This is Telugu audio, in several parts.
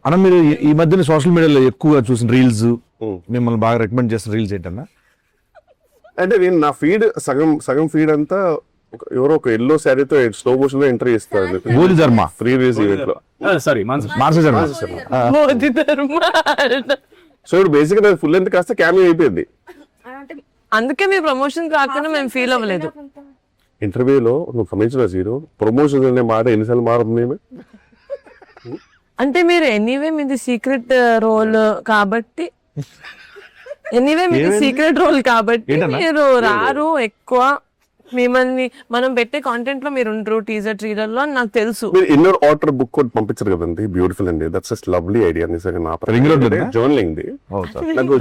అన్న మీరు ఈ మధ్యన సోషల్ మీడియాలో ఎక్కువగా చూసిన రీల్స్, మిమ్మల్ని బాగా రికమెండ్ చేసిన రీల్స్ ఏంటన్నా? అంటే నేను నా ఫీడ్ సగం ఫీడ్ అంతా ఎవరో ఒక ఎల్లో శారీతో స్లో మోషన్ లో ఎంటర్ చేస్తారు బోధి ధర్మ ఫ్రీ రిలీజ్ ఈవెంట్ లో. సారీ మార్స ధర్మ. మోదీ ధర్మ. సో ఇప్పుడు బేసిక్ గా ఫుల్ లెంత్ కాస్త క్యామియో అయిపోయింది. అందుకే మీ ప్రమోషన్ రాకుండా మేము ఫీల్ అవ్వలేదు. ఇంటర్వ్యూలో నువ్వు గమనించిన జీరో ప్రమోషన్ అనే మాట ఎన్నిసార్లు మారుతుంది. అంటే మీరు ఎనీవే మీది సీక్రెట్ రోల్ కాబట్టి మీరు రారు ఎక్కువ. మిమ్మల్ని మనం పెట్టే కాంటెంట్ లో మీరు ఉండరు టీజర్ ట్రీలర్ లో అని నాకు తెలుసు. మీరు ఇన్నర్ ఆర్డర్ బుక్ కూడా పంపించారు కదండి, బ్యూటిఫుల్ అండి. That's just lovely idea. నిజంగా నా రింగ్ రోడ్ జర్నలింగ్ ది నాకు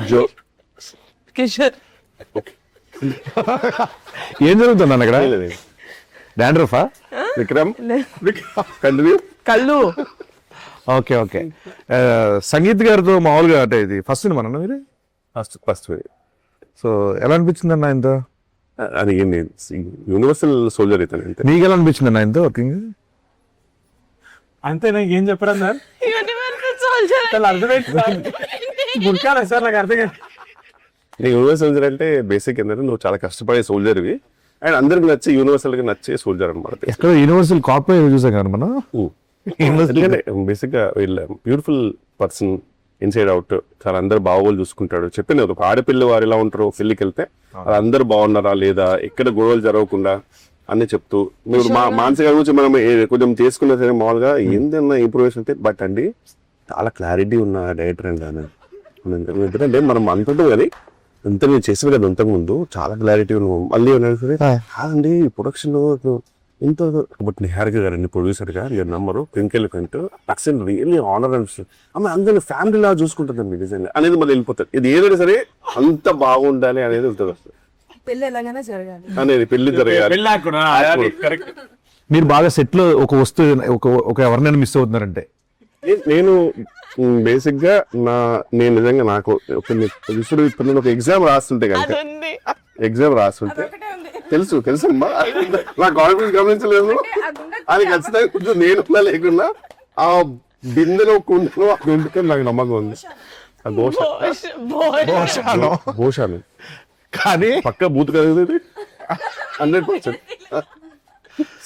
కిషోర్ ఏం జరుగుతుంది అన్న ఇక్కడ? డాండ్రఫా విక్రమ్ కంటిన్యూ కళ్ళు. Okay okay. సంగీత్ గారితో మామూలుగా అంటే ఇది ఫస్ట్ సినిమా అన్న మీరు? ఫస్ట్ సో ఎలా అనిపించింది అన్న ఆయనతో? అది యూనివర్సల్ సోల్జర్ అవుతాను అంతే. మీకు ఎలా అనిపించింది అన్న ఆయనతో వర్కింగ్? అంతే నాకు ఏం చెప్పరా సార్, గుర్కాలే సార్ నాకు అర్థం కాదు. యూనివర్సల్ సోల్జర్ అంటే బేసిక్ ఏంటంటే నువ్వు చాలా కష్టపడే సోల్జర్వి అండ్ అందరికి నచ్చే యూనివర్సల్ గా నచ్చే సోల్జర్ అనమాట. ఎక్కడ యూనివర్సల్ కాపీ చూసాం కదా మనం. బేసిక్ గా వీళ్ళ బ్యూటిఫుల్ పర్సన్ ఇన్సైడ్ అవుట్ చాలా అందరు బాగోలు చూసుకుంటాడు. చెప్పింది ఒక ఆడపిల్ల వారు ఎలా ఉంటారో పెళ్లికి వెళ్తే అందరు బాగున్నారా లేదా, ఎక్కడ గొడవలు జరగకుండా అన్ని చెప్తూ మీరు మానసిక గురించి మనం కొంచెం చేసుకున్నా సరే మామూలుగా ఏందన్నా ఇంప్రూవేషన్ అయితే. బట్ అండి చాలా క్లారిటీ ఉన్న డైరెక్టర్ అండి ఆయన. ఎందుకంటే మనం అంటుంటాం కానీ అంత నేను చేసిన కదా అంతకు ముందు చాలా క్లారిటీ ఉన్నాం. మళ్ళీ కాదండి ప్రొడక్షన్ ఇంత బట్ నిహారిక గారండి ప్రొడ్యూసర్ గా మీరు నమ్మరు ట్వింకిల్ కంటూ అక్సెంట్ రియల్లీ ఆనర్ అనిపిస్తుంది. ఆమె అందరినీ ఫ్యామిలీ లా చూసుకుంటుందండి నిజంగా అనేది మళ్ళీ వెళ్ళిపోతుంది. ఇది ఏదైనా సరే అంత బాగుండాలి అనేది ఉంటుంది వస్తుంది అనేది పెళ్లి జరగాలి. మీరు బాగా సెట్ లో ఒక వస్తువు ఒక ఎవరినైనా మిస్ అవుతున్నారంటే? నేను బేసిక్ గా నేను నిజంగా నాకు ఇప్పుడు ఒక ఎగ్జామ్ రాస్తుంటే కనుక తెలుసమ్మా నా కాన్ఫిడెన్స్ గమనించలేదు. అది ఖచ్చితంగా కొంచెం నేను లేకున్నా ఆ బిందెలో కుండలో ఆ గుండెకి నాకు నమ్మకం ఉంది. భోషాను కానీ పక్క బూత్ కదా 100%.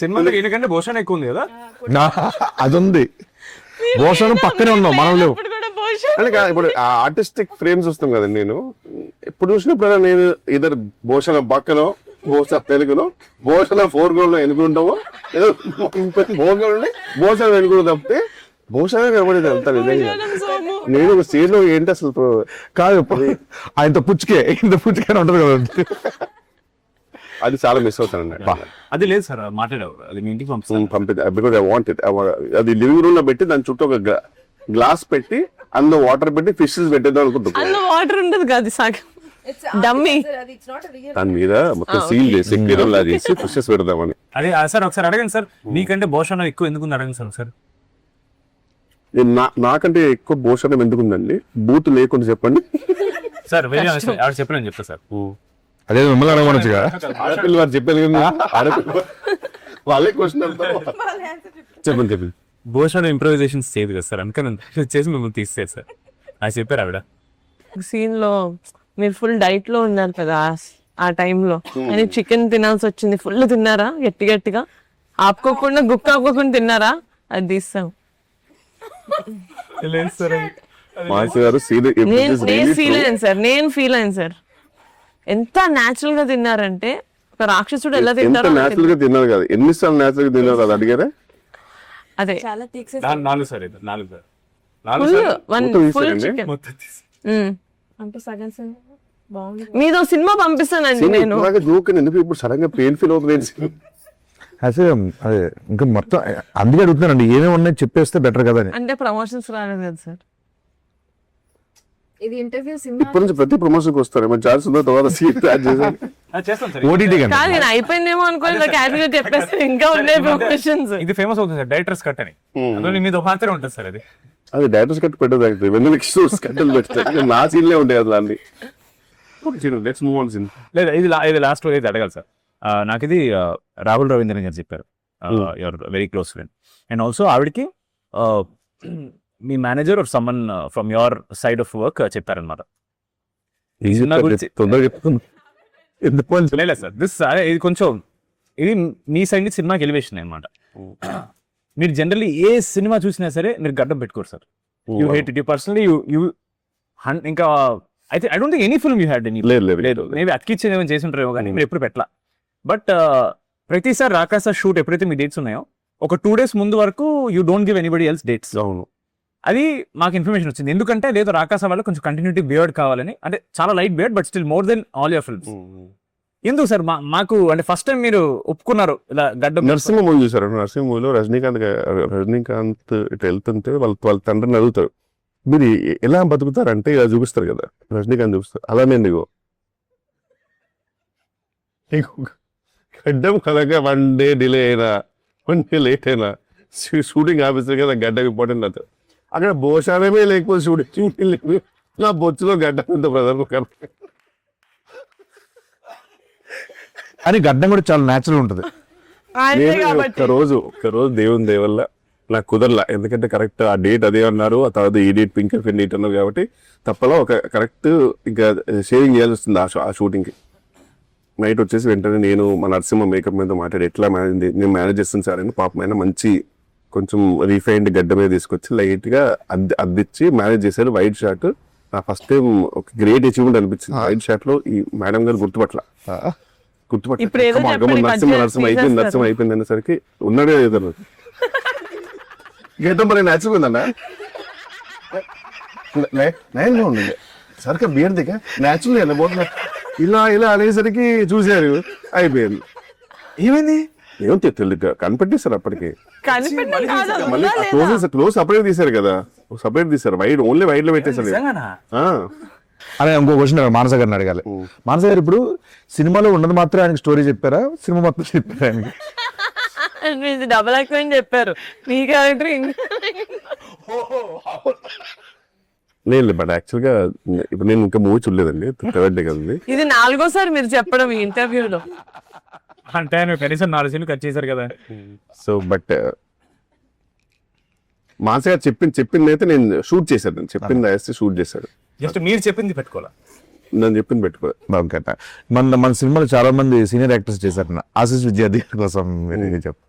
సినిమాలో ఎందుకంటే భూషణ్ ఎక్కువ ఉంది కదా, అది ఉంది. భూషణం పక్కనే ఉన్నాం మనం లేవు. అంటే ఇప్పుడు ఆర్టిస్టిక్ ఫ్రేమ్స్ వస్తాం కదండి. నేను ఎప్పుడు చూసినప్పుడు నేను ఇద్దరు భూషణ పక్కనో భూషణ తెలుగులో భూషణ 4 గ్రౌండ్ లో ఎన్నుకుంటామో ఏదో భూషణ ఎన్నుకుంటూ తప్పితే భూషణ కనబడేది అంతా నిజంగా. నేను ఒక స్టేజ్ లో ఏంటి అసలు కాదు ఆయనతో పుచ్చుకే ఉంటది కదా, అది చాలా మిస్ అవుతానండి. అది లేదు సార్ మాట్లాడావు, అది మీ ఇంటికి బికాజ్ ఐ వాంట్ ఇట్. అది లివింగ్ రూమ్ లో పెట్టి దాని చుట్టూ ఒక గ్లాస్ పెట్టి అందులో వాటర్ పెట్టి ఫిషెస్ పెట్టేద్దాం అనుకుంటున్నాను. వాటర్ ఉండదు కాదు డమ్మీ దాని మీద మొత్తం సీల్ చేసి కిరణ్ చేసి ఫిషెస్ పెడదామని. అదే సార్ ఒకసారి అడగండి సార్, నీకంటే భూషణం ఎక్కువ ఎందుకు అడగండి సార్ ఒకసారి. నాకంటే ఎక్కువ భూషణం ఎందుకుందండి, బూత్ లేకుండా చెప్పండి సార్. చెప్పలేని చెప్తా సార్. అదే మిమ్మల్ని అడగమనొచ్చుగా. ఆడపిల్ల వారు చెప్పారు కదా, వాళ్ళే క్వశ్చన్ చెప్పండి. భూషణ్ ఇంప్రూవైజేషన్స్ చేయదు కదా సార్, అందుకని చేసి మిమ్మల్ని తీసేది సార్ అది చెప్పారు ఆవిడ. సీన్ లో మీరు ఫుల్ డైట్ లో ఉన్నారు కదా ఆ టైంలో, అని చికెన్ తినాల్సి వచ్చింది. ఫుల్ తిన్నారా? గట్టిగా ఆపుకోకుండా గుక్క ఆపుకోకుండా తిన్నారా? అది తీస్తాం. నేను ఫీల్ అయ్యాను సార్. ఎంత న్యాచురల్ గా తిన్నారంటే ఒక రాక్షసుడు ఎలా తింటారో. న్యాచురల్ గా తిన్నారు కదా, ఎన్నిసార్లు న్యాచురల్ గా తిన్నారు కదా అడిగారా? అదే 4 సార్, 4 మీదో సినిమా పంపిస్తానండి నేను. ఎందుకు ఇప్పుడు సడన్ గా పెయిన్ ఫీల్ అవుతుంది? అదే ఇంకా మొత్తం అందుకే అడుగుతున్నానండి, ఏమేమి ఉన్నాయి చెప్పేస్తే బెటర్ కదా అని. అంటే ప్రమోషన్స్ రాలేదు కదా సార్. ఇది ఇంటర్వ్యూ ఇప్పటి నుంచి ప్రతి ప్రమోషన్ కి వస్తారు. నేను అయిపోయిందేమో అనుకోని క్యాజువల్ చెప్పేస్తే ఇంకా ఉన్నాయి ప్రమోషన్స్. ఇది ఫేమస్ అవుతుంది సార్, డైరెక్టర్స్ కట్ అని. అందులో మీద మాత్రమే ఉంటుంది సార్. అది డైరెక్టర్స్ కట్ పెట్టదు, కట్టలు పెడతారు. నా సీన్లే ఉంటాయి అసలు అన్ని. లేదా ఇది లాస్ట్ ఇది అడగాలి సార్. నాకు ఇది రాహుల్ రవీంద్రన్ గారు చెప్పారు, your very close friend. And also ఆవిడకి మీ manager or someone from your side of work చెప్పారనమాట. తొందరగా చెప్తున్నా ఎందుకు లేదు సార్, ఇది కొంచెం ఇది మీ సైడ్ నుంచి సినిమాకి ఎలివేషన్ అనమాట. మీరు జనరల్లీ ఏ సినిమా చూసినా సరే మీరు గడ్డం పెట్టుకోరు sir. You hate it, you personally you ఇంకా అయితే I don't think any film you had any. లేదు, మేబీ అతికిచ్చేది ఏమైనా చేసి ఉంటారేమో కానీ మీరు ఎప్పుడు పెట్టలా. బట్ ప్రతిసారి రాకాస షూట్ ఎప్పుడైతే మీ డేట్స్ ఉన్నాయో ఒక 2 days ముందు వరకు you don't give anybody else dates. అవును, అది మాకు ఇన్ఫర్మేషన్ వచ్చింది. ఎందుకంటే లేదు రాకాస వల్ల కొంచెం కంటిన్యూటీ బియర్డ్ కావాలని, అంటే చాలా light beard but still more than all your films. ఎందుకు సార్ మాకు అంటే ఫస్ట్ టైం మీరు ఒప్పుకున్నారు ఇలా గడ్డ? నరసింహ మూవీ చూసారు. నరసింహ మూవీలో రజనీకాంత్ ఇట్లా వెళ్తుంటే వాళ్ళ తండ్రిని అడుగుతారు, మీరు ఎలా బతుకుతారంటే ఇలా చూపిస్తారు కదా, రజనీకాంత్ చూపిస్తారు. అలానే నీకు గడ్డం కనుక 1 day డిలే అయినా 1 day లేట్ అయినా షూటింగ్ ఆఫీసర్ కదా గడ్డం ఇంపార్టెంట్ అవుతుంది. అక్కడ భోషాలమే లేకపోతే షూటింగ్ లేదు. నా బొచ్చులో గడ్డం ఉంది బ్రదర్. అని గడ్డం కూడా చాలా న్యాచురల్ ఉంటుంది. ఒక్కరోజు దేవుని దేవల్ల నాకు కుదరలా, ఎందుకంటే కరెక్ట్ ఆ డేట్ అదే అన్నారు, ఆ తర్వాత ఈ డేట్ పింక్ అండ్ డేట్ అన్నారు కాబట్టి తప్పలా ఒక కరెక్ట్ ఇంకా షేవింగ్ చేయాల్సి వస్తుంది ఆ షూటింగ్కి. నైట్ వచ్చేసి వెంటనే నేను మా నరసింహ మేకప్ మీద మాట్లాడి ఎట్లా నేను మేనేజ్ చేస్తాను సార్ అని. పాపమైన మంచి కొంచెం రీఫైన్డ్ గడ్డ మీద తీసుకొచ్చి లైట్గా అద్దిచ్చి మేనేజ్ చేశారు. వైట్ షార్ట్ నా ఫస్ట్ టైం ఒక గ్రేట్ అచీవ్మెంట్ అనిపించింది. వైట్ షార్ట్ లో ఈ మేడం గారు గుర్తుపట్ల నరసింహ అయిపోయింది అనేసరికి ఉన్నాడే ఏదన్నా గీతం మరి నచ్చిపోయిందన్న నైన్గా ఉండండి సరిగ్గా బియర్ దిగా న్యాచురల్ పోతున్నా ఇలా అనేసరికి చూశారు అయిపోయింది. ఏమైంది ఏమో తెలియదు కనిపెట్టేశారు. అప్పటికి మళ్ళీ క్లోజ్ సపరేట్ తీశారు కదా, సపరేట్ తీశారు. వైడ్ ఓన్లీ వైడ్ లో పెట్టేశారు. అదే ఇంకో క్వశ్చన్ మానస గారిని అడగాలి. మానస గారు ఇప్పుడు సినిమాలో ఉన్నది మాత్రం ఆయనకి స్టోరీ చెప్పారా, సినిమా మొత్తం చెప్పారా ఆయనకి? డబల్ యాక్టింగ్ చెప్పారు మీ క్యారెక్టర్. లేదు బట్ యాక్చువల్ గా ఇప్పుడు నేను ఇంకా మూవీ చూడలేదండి, థర్డ్ డే కదండి. ఇది 4వసారి మీరు చెప్పడం ఈ ఇంటర్వ్యూలో. అంటే ఆయన కనీసం 4 సీన్లు కట్ చేశారు కదా. సో బట్ మానస గారు చెప్పింది అయితే నేను షూట్ చేశాను. నేను చెప్పింది వేస్తే షూట్ చేశాడు. జస్ట్ మీరు చెప్పింది పెట్టుకోవాలా, నేను చెప్పింది పెట్టుకో. బాగుంట మన సినిమాలో చాలా మంది సీనియర్ యాక్టర్స్ చేశారు. ఆశీష్ విద్యార్థి కోసం చెప్పు.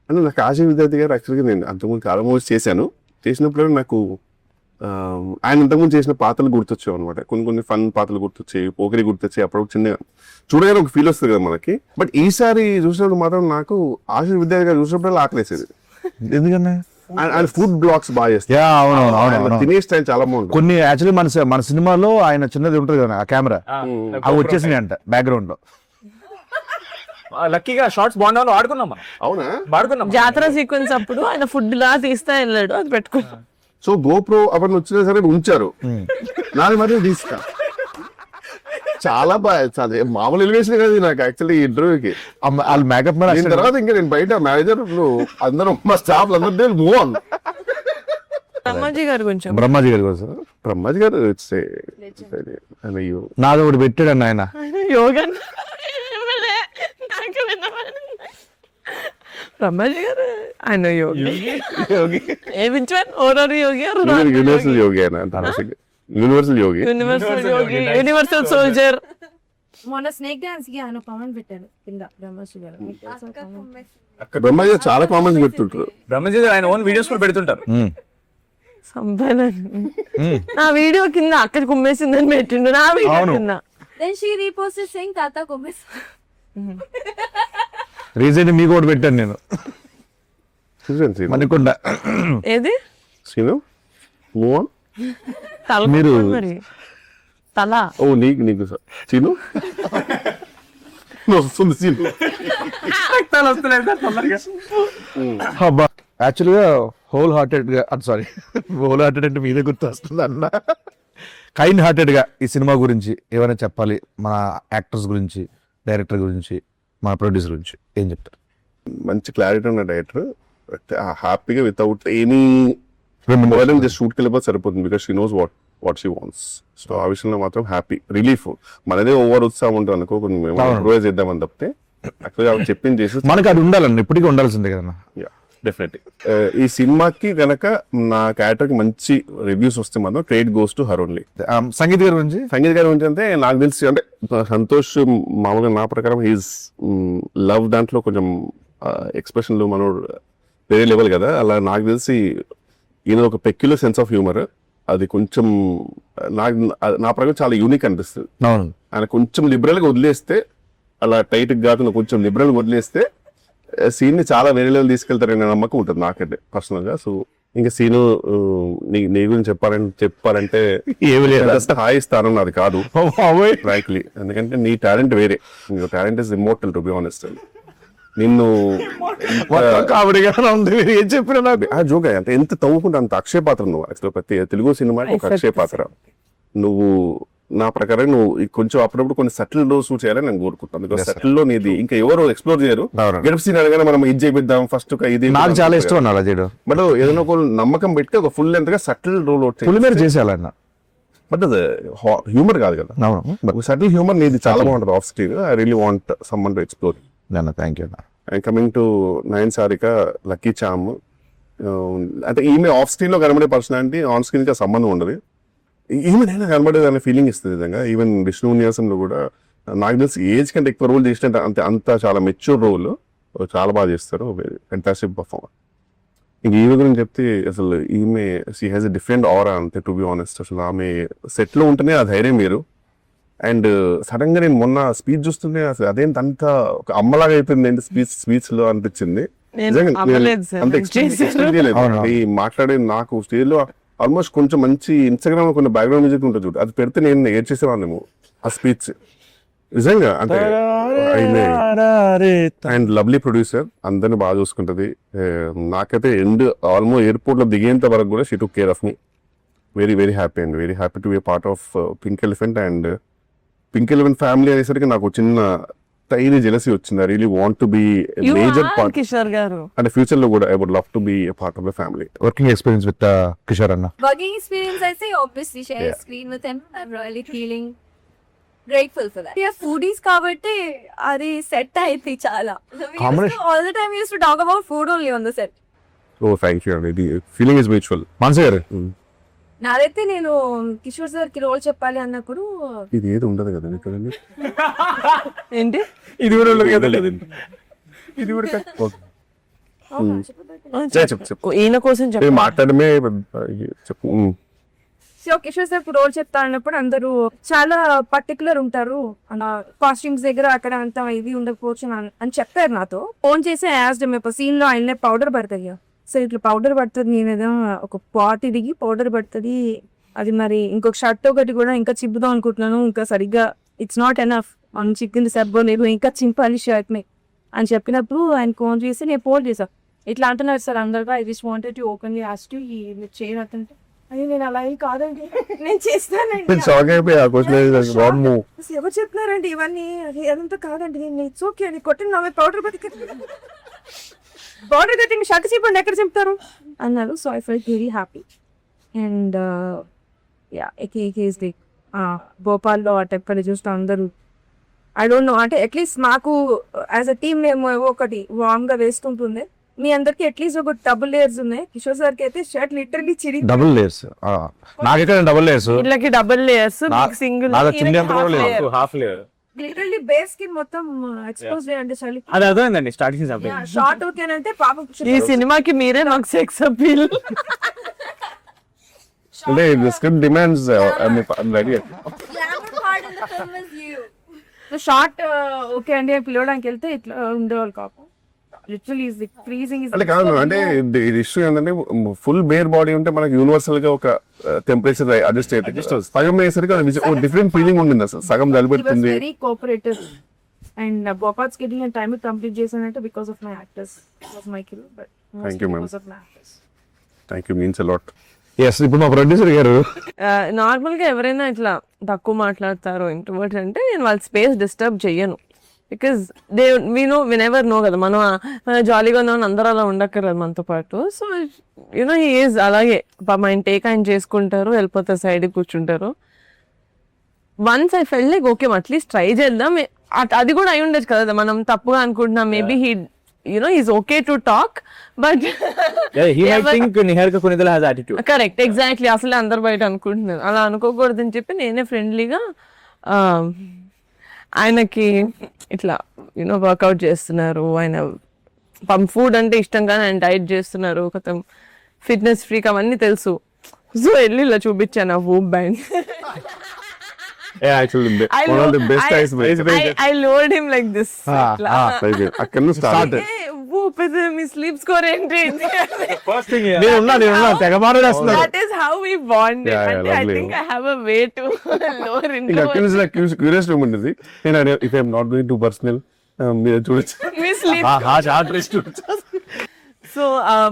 అంటే నాకు ఆశీష్ విద్యార్థి గారు యాక్చువల్గా నేను అంతకుముందు చాలా మూవీస్ చేశాను. చేసినప్పుడు నాకు ఆయన ఇంతకుముందు చేసిన పాత్రలు గుర్తొచ్చావు అనమాట. కొన్ని ఫన్ పాత్రలు గుర్తొచ్చాయి, పోకరి గుర్తొచ్చాయి. అప్పుడు చిన్న చూడగానే ఒక ఫీల్ వస్తుంది కదా మనకి. బట్ ఈసారి చూసినప్పుడు మాత్రం నాకు ఆశీష్ విద్యార్థి గారు చూసినప్పుడు ఆకలేసేది. ఎందుకన్నా ఆయన ఫుడ్ బ్లాగ్స్ బాగా చేస్తారు. తినే స్టైల్ చాలా బాగుంటుంది. కొన్ని యాక్చువల్లీ మన సినిమాలో ఆయన చిన్నది ఉంటుంది కదా ఆ కెమెరా, అవి వచ్చేసినాయి అంట బ్యాక్గ్రౌండ్ లో. లక్కీగా షార్ట్స్ బాగుండాలో ఆడుకున్నాం. అవునా, వాడుకున్నాం. జాతర సీక్వెన్స్ అప్పుడు ఆయన ఫుడ్ లా తీస్తా వెళ్ళాడు, అది పెట్టుకున్నా. సో గోప్రో అవన్నీ వచ్చినా సరే ఉంచారు. నాది మరి తీసుకా చాలా బాగా మామూలు ఎలివేషన్ కదా నాకు యాక్చువల్లీ ఇంటర్వ్యూకి. వాళ్ళు మేకప్ తర్వాత ఇంకా నేను బయట మేనేజర్ అందరం మా స్టాఫ్ అందరూ మూవ్ ఆన్. బ్రహ్మాజీ గారు కొంచెం బ్రహ్మాజీ గారి కోసం బ్రహ్మాజీ గారు నాది ఒకటి పెట్టాడు అన్న ఆయన యోగా. బ్రహ్మాజీ గారు ఆయన యోగి. యూనివర్సల్ యోగి ఆయన, యూనివర్సల్ యోగి, యూనివర్సల్ సోల్జర్. మొన్న స్నేక్ డాన్స్ కి ఆయన కామెంట్ పెట్టారు కింద బ్రహ్మశ్రీ గారు. బ్రహ్మాజీ చాలా కామెంట్స్ పెడుతుంటారు. బ్రహ్మజీ ఆయన ఓన్ వీడియోస్ కూడా పెడుతుంటారు. నా వీడియో కింద అక్కడ కుమ్మేసిందని పెట్టిండు, నా వీడియో కింద. Then she reposted saying తాత కుమ్మేసి. రీసెంట్ మీకు ఒకటి పెట్టాను నేను మనకుండా. ఏది సీను మూవ్ ఆన్. మీరు తల ఓ నీకు సీను వస్తుంది. సీను యాక్చువల్గా హోల్ హార్టెడ్ గా హోల్ హార్టెడ్ అంటే మీదే గుర్తు వస్తుంది అన్న. కైండ్ హార్టెడ్ గా ఈ సినిమా గురించి ఏమైనా చెప్పాలి, మన యాక్టర్స్ గురించి, డైరెక్టర్ గురించి, మన ప్రొడ్యూసర్ గురించి ఏం చెప్తారు? మంచి క్లారిటీ ఉన్న డైరెక్టర్, హ్యాపీగా వితౌట్ ఎనీ జస్ట్ షూట్కి వెళ్ళిపోతే సరిపోతుంది. Because she knows what she wants. So ఆ విషయంలో మాత్రం హ్యాపీ, రిలీఫ్. మనదే ఓవర్ ఉత్సాహం ఉంటుంది అనుకో, ఇంప్రూవైజ్ చేద్దామని తప్పితే యాక్చువల్గా చెప్పింది చేసి మనకి అది ఉండాలండి, ఇప్పటికీ ఉండాల్సిందే కదన్నా. డెఫినెట్లీ ఈ సినిమాకి గనక నా క్యారెక్టర్ కి మంచి రివ్యూస్ వస్తే మాత్రం credit goes to her only. Sangeet గారి గురించి సంగీత్ గారి గురించి అంటే నాకు తెలిసి అంటే సంతోష్ మామూలుగా నా ప్రకారం హీస్ లవ్ దాంట్లో కొంచెం ఎక్స్ప్రెషన్లు మనోడు వేరే లెవెల్ కదా. అలా నాకు తెలిసి ఈయన ఒక పెక్యులర్ సెన్స్ ఆఫ్ హ్యూమర్, అది కొంచెం నాకు నా ప్రకారం చాలా యూనిక్ అనిపిస్తుంది. అవును, ఆయన కొంచెం లిబరల్గా వదిలేస్తే, అలా టైట్గా కాకుండా కొంచెం లిబరల్గా వదిలేస్తే సీన్ ని చాలా వేరే లెవెల్ తీసుకెళ్తారనే నమ్మకం ఉంటుంది నాకైతే పర్సనల్ గా. సో ఇంకా సీను నీ గురించి చెప్పాలంటే ఏమి లేదు, స్థాయి స్థానం నాది కాదు ఫ్రాంక్లీ. ఎందుకంటే నీ టాలెంట్ వేరే, నీ talent is immortal to be honest. నిన్ను కామెడీగా ఉంది ఏం చెప్పినా నాకు. జోక్ అంటే ఎంత తవ్వుకుంటే అంత అక్షయ పాత్ర నువ్వు. యాక్చువల్ ప్రతి తెలుగు సినిమా ఒక అక్షయ పాత్ర నువ్వు. నా ప్రకారం నువ్వు కొంచెం అప్పుడప్పుడు కొన్ని సటిల్ లో షూట్ చేయాలని నేను కోరుకుంటాను. బికాస్ సటిల్ లో నీది ఇంకా ఎవరు ఎక్స్ప్లోర్ చేయరు. గెటప్ సీన్ అనగానే మనం ఇది చేపిద్దాం ఫస్ట్ ఇది. నాకు చాలా ఇష్టం అన్న అలా చేయడం. బట్ ఏదైనా ఒక నమ్మకం పెట్టి ఒక ఫుల్ లెంత్ గా సటిల్ రోల్ ఫుల్ మీద చేసేయాలన్న. బట్ అది హ్యూమర్ కాదు కదా. అవును, సటిల్ హ్యూమర్ నీది చాలా బాగుంటుంది off screen. I really want someone to explore. Thank you అన్న. And coming to Nayan Sarika, lucky charm, అంటే ఈమె ఆఫ్ స్క్రీన్ లో కనబడే పర్సనాలిటీ ఆన్ స్క్రీన్ కి సంబంధం ఉండదు. ఈమెనైనా కనబడేది అనే ఫీలింగ్ ఇస్తుంది నిజంగా. ఈవెన్ విష్ణు నివాసంలో కూడా నాకు తెలిసి ఏజ్ కంటే ఎక్కువ రోల్ చేసినట్టు అంత చాలా మెచ్యూర్ రోల్ చాలా బాగా చేస్తారు. Fantastic performer. ఇంక ఈమె గురించి చెప్తే అసలు ఈమె షీ హ్యాస్ ఎ డిఫరెంట్ ఆరా అంతే టు బి ఆనెస్ట్. అసలు ఆమె సెట్ లో ఉంటేనే ఆ ధైర్యం మీరు. అండ్ సడన్ గా నేను మొన్న స్పీచ్ చూస్తుంటే అసలు అదేంటి అంత ఒక అమ్మలాగా అయిపోయింది ఏంటి స్పీచ్ లో అనిపించింది. అంత ఎక్స్పీరియన్స్ చేయలేదు ఈ మాట్లాడే. నాకు స్టేజ్ లో ఆల్మోస్ట్ కొంచెం మంచి ఇన్స్టాగ్రామ్ లో కొన్ని బ్యాక్గ్రౌండ్ మ్యూజిక్ ఉంటుంది చూడు, అది పెడితే నేను ఏడ్చేసేవాళ్ళేమో ఆ స్పీచ్ నిజంగా. అంటే అండ్ లవ్లీ ప్రొడ్యూసర్, అందరిని బాగా చూసుకుంటది. నాకైతే ఆల్మోస్ట్ ఎయిర్పోర్ట్ లో దిగేంత వరకు కూడా she took care of me. Very very happy and very happy to be part of pink elephant. And pink elephant family అనేసరికి నాకు చిన్న టైనీ జెలసీ వచ్చింది. I really want to be major part. Kishore గారు అంటే ఫ్యూచర్ లో కూడా I would love to be a part of the family. Working experience with Kishore అన్న. Working experience, I say obviously share screen with him. I'm really feeling grateful for that. Yeah, foodies కాబట్టి అది సెట్ అయింది చాలా. All the time we used to talk about food only on the set. ఓ థ్యాంక్ యూ అండి. Feeling is mutual. మాన్సీ గారు, నాదైతే నేను కిషోర్ సార్ కి రోల్ చెప్పాలి అన్నప్పుడు ఇది ఏది ఉండదు కదా ఇక్కడ. ఏంటి ఇది కూడా ఉండదు కదా, ఇది కూడా చెప్పు ఈయన కోసం చెప్పాలి. మాట్లాడమే చెప్పు. సో కిషోర్ సార్ రోల్ చెప్తా అన్నప్పుడు అందరూ చాలా పర్టికులర్ ఉంటారు, కాస్ట్యూమ్స్ దగ్గర అక్కడ అంత ఇది ఉండకపోవచ్చు అని చెప్పారు నాతో. ఫోన్ చేసి యాజ్ సీన్ లో ఆయన పౌడర్ పడుతుంది. సో ఇట్లా పౌడర్ పడుతుంది, నేను ఏదో ఒక పాట్ దిగి పౌడర్ పడుతుంది, అది మరి ఇంకొక షర్ట్ ఒకటి కూడా ఇంకా చిప్పుదాం అనుకుంటున్నాను, ఇంకా సరిగ్గా ఇట్స్ నాట్ ఎనఫ్ అని చిక్కింది సబ్బో లేదు, ఇంకా చింపాలి షర్ట్ ని అని చెప్పినప్పుడు ఆయన ఫోన్ చేసి నేను ఫోన్ చేశాను. ఇట్లా అంటున్నారు సార్ అందరుగా, I just wanted to openly ask you మీరు చేయనట్టుంటే అయ్యో నేను అలా ఏం కాదండి నేను చేస్తానండి. ఎవరు చెప్తున్నారండి ఇవన్నీ, అది అదంతా కాదండి, నేను ఇట్స్ ఓకే అని కొట్టిన నా పౌడర్ పౌడర్ కట్టింగ్ షర్ట్ చెప్పండి ఎక్కడ చెప్తారు అన్నారు. So I felt very happy. And భోపాల్లో ఆ టెంపర్ చూస్తే అందరూ ఐ డోంట్ నో, అంటే అట్లీస్ట్ మాకు యాజ్ అ టీమ్ మేము ఒకటి వార్మ్ గా వేసుకుంటుంది. మీ అందరికి అట్లీస్ట్ ఒక డబుల్ లేయర్స్ ఉన్నాయి. కిషోర్ సార్ కి అయితే షర్ట్ లిటరలీ చిరి డబుల్ లేయర్స్. నాకు ఇక్కడ డబుల్ లేయర్స్, వీళ్ళకి double layers, single half layer. Literally base కి మొత్తం ఎక్స్పోజ్ చేయండి చలి. అది అర్థమైందండి స్టార్టింగ్ షార్ట్ ఓకేనంటే పాపం ఈ సినిమాకి మీరే నాకు సెక్స్ అపీల్. అంటే the script demands I'm ready. Short okay అండి పిలవడానికి వెళ్తే ఇట్లా ఉండేవాళ్ళు కాపు. లిటరలీ ఇస్ ఫ్రీజింగ్ ఇస్ అంటే కాదు, అంటే ఇష్యూ ఏంటంటే ఫుల్ బేర్ బాడీ ఉంటే మనకి యూనివర్సల్ గా ఒక టెంపరేచర్ అడ్జస్ట్ అయితే సగం అయ్యేసరికి డిఫరెంట్ ఫీలింగ్ ఉండింది. అసలు సగం చలిపెడుతుంది. Very cooperative and Bhopal schedule నేను టైం కంప్లీట్ చేశానంటే because of my actors was my kill. But thank you ma'am, thank you, means a lot. Yes, ఇప్పుడు మా ప్రొడ్యూసర్ గారు నార్మల్ గా ఎవరైనా ఇట్లా తక్కువ మాట్లాడతారో ఇంట్రోవర్ట్ అంటే నేను వాళ్ళ స్పేస్ డిస్టర్బ్ చెయ్యను. బికాస్ వినెవర్ నో కదా, మనం జాలీగా ఉన్నామని అందరూ అలా ఉండక్కర్లేదు మనతో పాటు. సో యూనో హీ ఈజ్ అలాగే ఆయన టేక్ ఆయన చేసుకుంటారు, వెళ్ళిపోతారు, సైడ్ కూర్చుంటారు. Once I feel like okay at least try చేద్దాం, అది కూడా అయి ఉండొచ్చు కదా, మనం తప్పుగా అనుకుంటున్నాం, maybe he he's okay to talk, but he might think Niharika Kunidala has attitude. Correct exactly అసలే అందరు బయట అనుకుంటున్నారు, అలా అనుకోకూడదని చెప్పి నేనే ఫ్రెండ్లీగా ఆయనకి ఇట్లా వర్కౌట్ చేస్తున్నారు, ఆయన ఫుడ్ అంటే ఇష్టం కానీ ఆయన డైట్ చేస్తున్నారు, కొత్త ఫిట్నెస్ ఫ్రీక్ అవన్నీ తెలుసు. సో వెళ్ళి ఇలా చూపించాను ఆ VOOC band. actually one of the best ice breakers. I lured him like this. అక్కడ నుంచి start Whoop is me sleep score ఏంటి? First thing, నేనున్నా తెగ మాట్లాడేస్తున్నారు. That is how we bonded. Yeah, And I lovely. think I have a way to lower into ఇంకా అక్కడ నుంచి నాకు క్యూరియస్ ఉండేది. నేను if I'm not going to personal మీరు చూడొచ్చు. we sleep. Heart rest. So,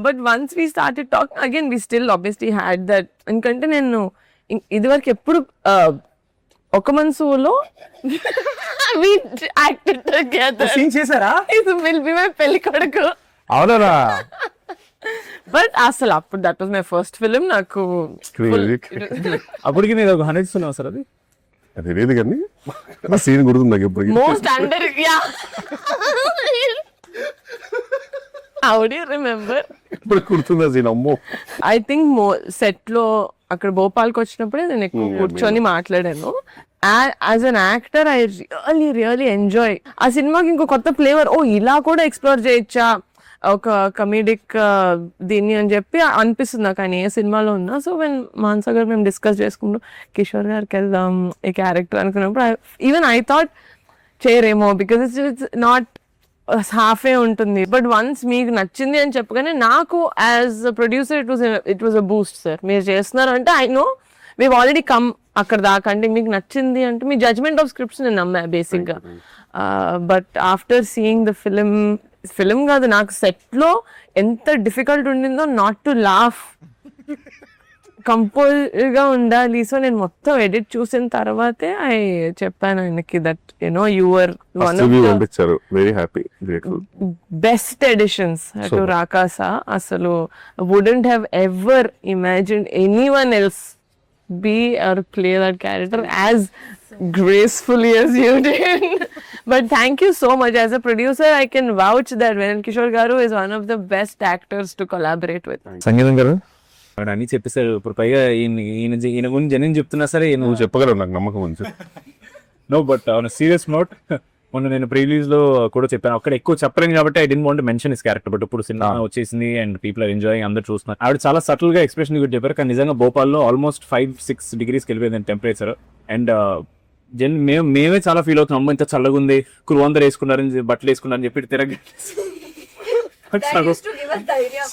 but once we started talking again, we still obviously had that. ఎందుకంటే నేను ఇదివరకు ఎప్పుడు ఒక మనసులో we acted together. scene చేశారా? It will be my పెళ్లి కొడుకు. అవునరా? బట్ అసలు అప్పుడు that was my first film. నాకు అప్పటికి నేను ఒక 100 ఇస్తున్నావు సార్. అది అది లేదు కానీ సీన్ గుర్తుంది నాకు ఎప్పుడు. Most under yeah. How do you remember? ఇప్పుడు గుర్తుంది ఆ సీన్. అమ్మో ఐ థింక్ సెట్ లో అక్కడ భోపాల్కి వచ్చినప్పుడే నేను ఎక్కువ కూర్చొని మాట్లాడాను. As an actor I really enjoy ఆ సినిమాకి ఇంకో కొత్త ఫ్లేవర్. ఇలా కూడా ఎక్స్ప్లోర్ చేయొచ్చా ఒక కమీడిక్ దీన్ని అని చెప్పి అనిపిస్తుంది నాకు ఆయన ఏ సినిమాలో ఉన్నా. సో వెన్ మాన్సా గారు మేము డిస్కస్ చేసుకుంటూ కిషోర్ గారికి వెళ్దాం ఈ క్యారెక్టర్ అనుకున్నప్పుడు ఈవెన్ ఐ థాట్ చేయరేమో బికాజ్ ఇట్స్ నాట్ హాఫే ఉంటుంది. బట్ వన్స్ మీకు నచ్చింది అని చెప్పగానే నాకు as a producer it was a boost. Sir మీరు చేస్తున్నారు అంటే I know we already come అక్కడ దాకా. అంటే మీకు నచ్చింది అంటే మీ జడ్జ్మెంట్ ఆఫ్ స్క్రిప్ట్స్ నేను నమ్మా బేసిక్గా. But after seeing the film కాదు నాకు సెట్లో ఎంత డిఫికల్ట్ ఉండిందో నాట్ టు లాఫ్, కంపోజ్గా ఉండాలి. సో నేను మొత్తం ఎడిట్ చూసిన తర్వాతే చెప్పాను ఆయనకి దట్ యువర్ వన్ ఆఫ్ పంపించారు. Very happy, grateful. Best editions to రాకాసా. అసలు wouldn't have ever imagined anyone else be or play that character as gracefully as you did. But thank you so much. As a producer, I can vouch that Venan Kishore Garu is one of the best actors to collaborate with. సంగీతం గారు ఆయన అన్ని చెప్పేశారు. ఇప్పుడు పైగా ఈయన గురించి జనం చెప్తున్నా సరే నువ్వు చెప్పగలవు, నాకు నమ్మకం ఉంది. No but on serious note మొన్న నేను ప్రీలీజ్ లో కూడా చెప్పాను. అక్కడ ఎక్కువ చెప్పలేను కాబట్టి I don't want mention his character. But ఇప్పుడు సినిమా వచ్చేసింది అండ్ పీపుల్ ఆర్ ఎంజాయింగ్, అందరూ చూస్తున్నారు. ఆవిడ చాలా సటిల్ గా ఎక్స్ప్రెషన్ కూడా చెప్పారు. కానీ నిజంగా భోపాల్లో ఆల్మోస్ట్ 5-6 degrees వెళ్ళిపోయింది టెంపరేచర్. అండ్ మేమే చాలా ఫీల్ అవుతున్నాం. అమ్మ ఇంత చల్లగా ఉంది, అందరు వేసుకున్నారని బట్టలు వేసుకున్నారని చెప్పి తిరగ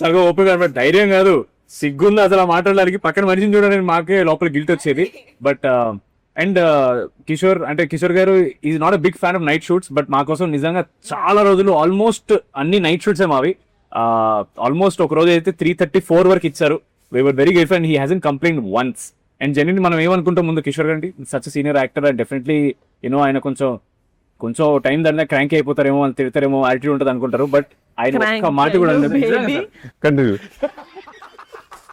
సగం ఓపిక. ధైర్యం కాదు, సిగ్గుంది అసలు మాట్లాడడానికి. పక్కన మనిషిని చూడడానికి మాకే లోపల గిల్ట్ వచ్చేది. బట్ అండ్ కిషోర్ గారు is not a big fan of night shoots. But మా కోసం నిజంగా చాలా రోజులు ఆల్మోస్ట్ అన్ని నైట్ షూట్స్ మావి. ఆల్మోస్ట్ ఒక రోజు అయితే 3:34 వరకు ఇచ్చారు. We were very grateful and he hasn't complaint once. And genuine మనం ఏమనుకుంటాం ముందు కిషోర్ గారు such senior actor and definitely ఆయన కొంచెం టైం దాన్ని క్రాంక్ అయిపోతారేమో, అని తిడతారేమో, యాటిట్యూడ్ ఉంటుంది అనుకుంటారు. బట్ ఆయన ఒక్క మాట కూడా కంటిన్యూ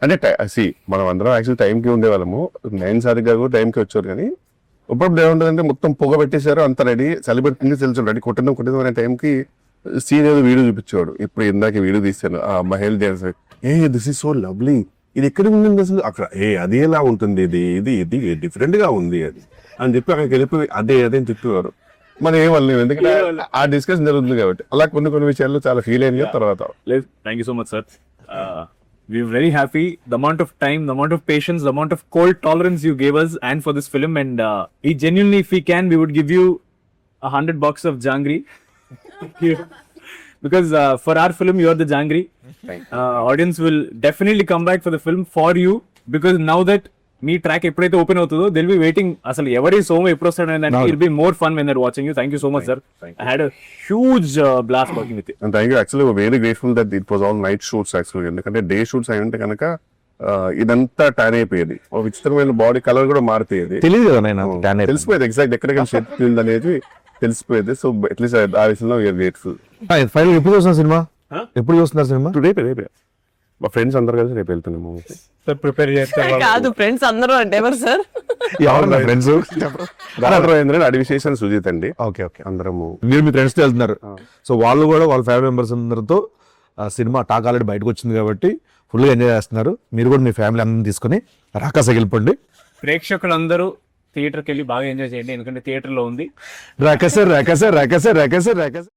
అంటే మనం అందరం యాక్చువల్ టైంకి ఉండేవాళ్ళము. 9 సార్లు గారు టైంకి వచ్చారు. కానీ ఇప్పుడు ఏముంటుందంటే మొత్తం పొగ పెట్టేశారు, అంత రెడీ, సెలబ్రిటీ తెలుసు రెడీ కొట్టడం అనే టైంకి సీన్ ఏదో వీడియో చూపించేవాడు. ఇప్పుడు ఇందాక వీడియో తీశాను ఆ మహేల్ dance. This is so lovely, ఇది ఎక్కడ ఉండింది అసలు అక్కడ, అది ఎలా ఉంటుంది, ఇది డిఫరెంట్ గా ఉంది అది అని చెప్పి అక్కడికి వెళ్ళిపోయి అదే అని చెప్పేవారు. మనం ఏమన్నా ఎందుకంటే ఆ డిస్కషన్ జరుగుతుంది కాబట్టి. అలా కొన్ని విషయాల్లో చాలా ఫీల్ అయిన తర్వాత. Thank you so much sir. We're very happy. The amount of time, the amount of patience, the amount of cold tolerance you gave us and for this film. And we genuinely, if we can, we would give you $100 of jangri. Because for our film, you are the jangri. Audience will definitely come back for the film for you. Because now that me track ఎప్పుడైతే ఓపెన్ అవుతుందో దిల్ బి వెయిటింగ్. అసలు ఎవరి సోమ ఎప్పుడు వస్తాడు అంటే it be more fun when they're watching you. Thank you so much sir. I had a huge blast working with you. And thank you. Actually very grateful that it was all night shoots actually. ఎందుకంటే డే షూట్స్ అయి ఉంటే కనుక ఇదంతా ట్యాన్ అయిపోయేది, ఒక విచిత్రమైన బాడీ కలర్ కూడా మారిపోయేది. తెలియదు కదా నేను తెలిసిపోయేది ఎగ్జాక్ట్ ఎక్కడికి షెడ్ అనేది తెలిసిపోయేది. సో అట్లీస్ట్ ఆ విషయంలో వీఆర్ గ్రేట్ఫుల్. ఫైనల్ ఎప్పుడు చూస్తున్నారు సినిమా? ఎప్పుడు చూస్తున్నారు సినిమా? రేపే మా ఫ్రెండ్స్ అందరు కలిసి రేపు వెళ్తున్నాము. ప్రిపేర్ చేస్తారు కాదు ఫ్రెండ్స్ అందరూ అంటే ఎవరు సార్? ఎవరు నా ఫ్రెండ్స్ రాఘవేంద్రన్, అడివిశేషన్, సుజిత్ అండి. Okay okay. అందరము మీరు మీ ఫ్రెండ్స్తో వెళ్తున్నారు, సో వాళ్ళు కూడా వాళ్ళ ఫ్యామిలీ మెంబర్స్ అందరితో సినిమా టాక్ ఆల్రెడీ బయటకు వచ్చింది కాబట్టి ఫుల్గా ఎంజాయ్ చేస్తున్నారు. మీరు కూడా మీ ఫ్యామిలీ అందరిని తీసుకొని రాకాస వెళ్ళిపోండి. ప్రేక్షకులందరూ థియేటర్కి వెళ్ళి బాగా ఎంజాయ్ చేయండి, ఎందుకంటే థియేటర్లో ఉంది. రాకాస రాకాస రాకాస రాకాస రాకాస.